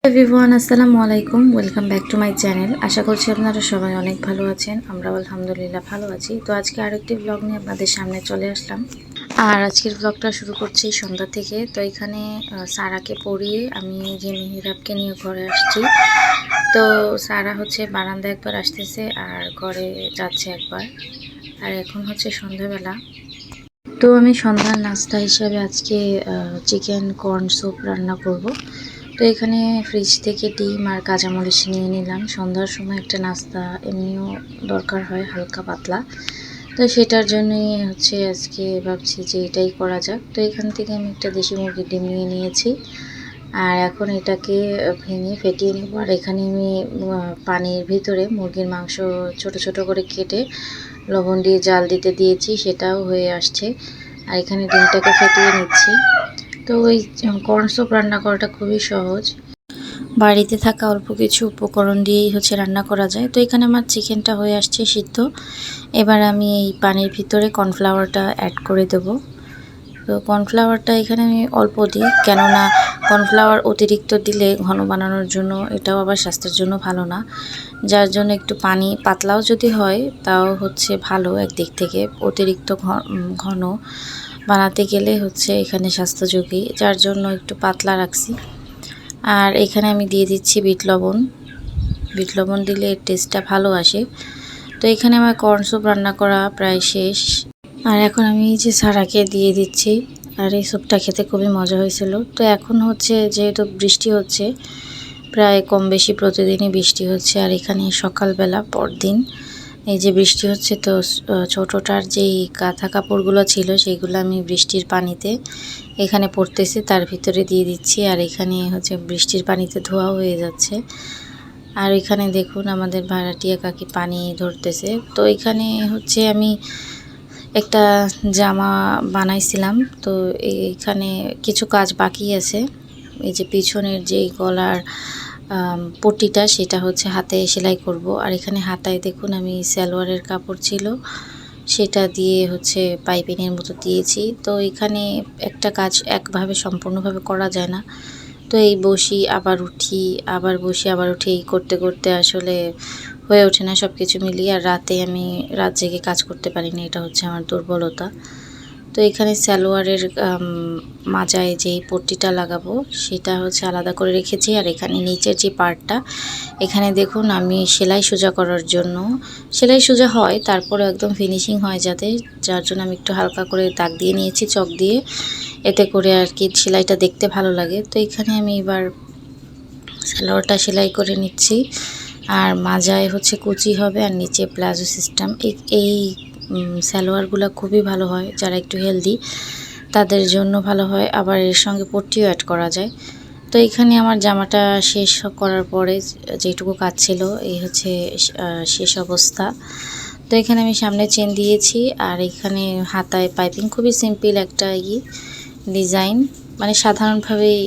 Everyone আসসালামু আলাইকুম, welcome back to my channel. আশা করছি আপনারা সবাই অনেক ভালো আছেন। আমরাও আলহামদুলিল্লাহ ভালো আছি। তো আজকে আরেকটি ব্লগ নিয়ে আপনাদের সামনে চলে আসলাম। আর আজকের ব্লগটা শুরু করছি সন্ধ্যা থেকে। তো এখানে সারাকে পড়িয়ে আমি যে মেহেরাবকে নিয়ে ঘরে আসছি। তো সারা হচ্ছে বারান্দায় একবার আসতেছে আর ঘরে যাচ্ছে একবার। আর এখন হচ্ছে সন্ধ্যাবেলা। তো আমি সন্ধ্যার নাস্তা হিসাবে আজকে চিকেন কর্ন স্যুপ রান্না করব। তো এখানে ফ্রিজ থেকে ডিম আর কাঁচামরিচ নিয়ে নিলাম। সন্ধ্যার সময় একটা নাস্তা এমনিও দরকার হয় হালকা পাতলা। তো সেটার জন্যই হচ্ছে আজকে ভাবছি যে এটাই করা যাক। তো এখান থেকে আমি একটা দেশি মুরগির ডিম নিয়ে নিয়েছি। আর এখন এটাকে ভেঙে ফেটিয়ে নেব। আর এখানে আমি পানির ভিতরে মুরগির মাংস ছোট ছোট করে কেটে লবণ দিয়ে জাল দিতে দিয়েছি, সেটাও হয়ে আসছে। আর এখানে ডিমটাকে ফেটিয়ে নিচ্ছি। তো ওই কর্ন স্যুপ রান্না করাটা খুবই সহজ। বাড়িতে থাকা অল্প কিছু উপকরণ দিয়েই হচ্ছে রান্না করা যায়। তো এখানে আমার চিকেনটা হয়ে আসছে সিদ্ধ। এবার আমি এই পানির ভিতরে কর্নফ্লাওয়ারটা অ্যাড করে দেব। তো কর্নফ্লাওয়ারটা এখানে আমি অল্প দিই, কেননা কর্নফ্লাওয়ার অতিরিক্ত দিলে ঘন বানানোর জন্য এটাও আবার স্বাস্থ্যের জন্য ভালো না। যার জন্য একটু পানি পাতলাও যদি হয় তাও হচ্ছে ভালো একদিক থেকে। অতিরিক্ত ঘন বানাতে গেলে হচ্ছে এখানে স্বাস্থ্য ঝুঁকি, যার জন্য একটু পাতলা রাখছি। আর এখানে আমি দিয়ে দিচ্ছি বিট লবণ। বিট লবণ দিলে এর টেস্টটা ভালো আসে। তো এখানে আমার কর্ন স্যুপ রান্না করা প্রায় শেষ। আর এখন আমি এই যে সারাকে দিয়ে দিচ্ছি। আর এই স্যুপটা খেতে খুবই মজা হয়েছিল। তো এখন হচ্ছে যেহেতু বৃষ্টি হচ্ছে, প্রায় কম বেশি প্রতিদিনই বৃষ্টি হচ্ছে। আর এখানে সকালবেলা পরদিন এই যে বৃষ্টি হচ্ছে, তো ছোটোটার যেই কাঁথা কাপড়গুলো ছিল সেইগুলো আমি বৃষ্টির পানিতে এখানে পড়তেছে তার ভিতরে দিয়ে দিচ্ছি। আর এখানে হচ্ছে বৃষ্টির পানিতে ধোয়া হয়ে যাচ্ছে। আর এখানে দেখুন আমাদের ভাড়াটিয়া কাকি পানি ধরতেছে। তো এখানে হচ্ছে আমি একটা জামা বানাইছিলাম। তো এইখানে কিছু কাজ বাকি আছে। এই যে পিছনের যেই গলার পট্টিটা সেটা হচ্ছে হাতে সেলাই করব। আর এখানে হাতায় দেখুন আমি সালোয়ারের কাপড় ছিল সেটা দিয়ে হচ্ছে পাইপিংয়ের মতো দিয়েছি। তো এখানে একটা কাজ একভাবে সম্পূর্ণভাবে করা যায় না। তো এই বসি আবার উঠি, আবার বসি আবার উঠি, এই করতে করতে আসলে হয়ে ওঠে না সব কিছু মিলিয়ে। আর রাতে আমি রাত জেগে কাজ করতে পারি না, এটা হচ্ছে আমার দুর্বলতা। তো এখানে সালোয়ারের মাজায় যেই পট্টিটা লাগাবো সেটা হচ্ছে আলাদা করে রেখেছি। আর এখানে নিচের যে পার্টটা, এখানে দেখুন আমি সেলাই সোজা করার জন্য, সেলাই সোজা হয় তারপরে একদম ফিনিশিং হয় যাতে, যার জন্য আমি একটু হালকা করে দাগ দিয়ে নিয়েছি চক দিয়ে, এতে করে আর কি সেলাইটা দেখতে ভালো লাগে। তো এখানে আমি এবার সালোয়ারটা সেলাই করে নিচ্ছি। আর মাজায় হচ্ছে কুচি হবে আর নিচে প্লাজো সিস্টেম। এই সালোয়ারগুলো খুবই ভালো হয়, যারা একটু হেলদি তাদের জন্য ভালো হয়। আবার এর সঙ্গে পট্টিও অ্যাড করা যায়। তো এখানে আমার জামাটা শেষ করার পরে যেটুকু কাজ ছিল এই হচ্ছে শেষ অবস্থা। তো এখানে আমি সামনে চেন দিয়েছি। আর এখানে হাতায় পাইপিং, খুবই সিম্পল একটা ডিজাইন, মানে সাধারণভাবেই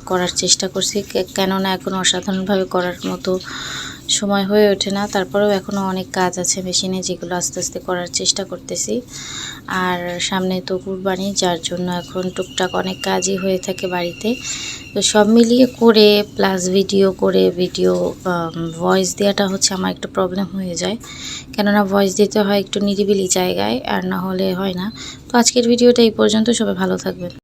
করার চেষ্টা করছি, কেননা এখন অসাধারণভাবে করার মতো সময় হয়ে ওঠে না। তারপরেও এখনও অনেক কাজ আছে মেশিনে, যেগুলো আস্তে আস্তে করার চেষ্টা করতেছি। আর সামনে তো কুরবানি, যার জন্য এখন টুকটাক অনেক কাজই হয়ে থাকে বাড়িতে। তো সব মিলিয়ে করে প্লাস ভিডিও করে ভয়েস দেওয়াটা হচ্ছে আমার একটু প্রবলেম হয়ে যায়, কেননা ভয়েস দিতে হয় একটু নিরিবিলি জায়গায়, আর না হলে হয় না। তো আজকের ভিডিওটা এই পর্যন্ত। সবাই ভালো থাকবেন।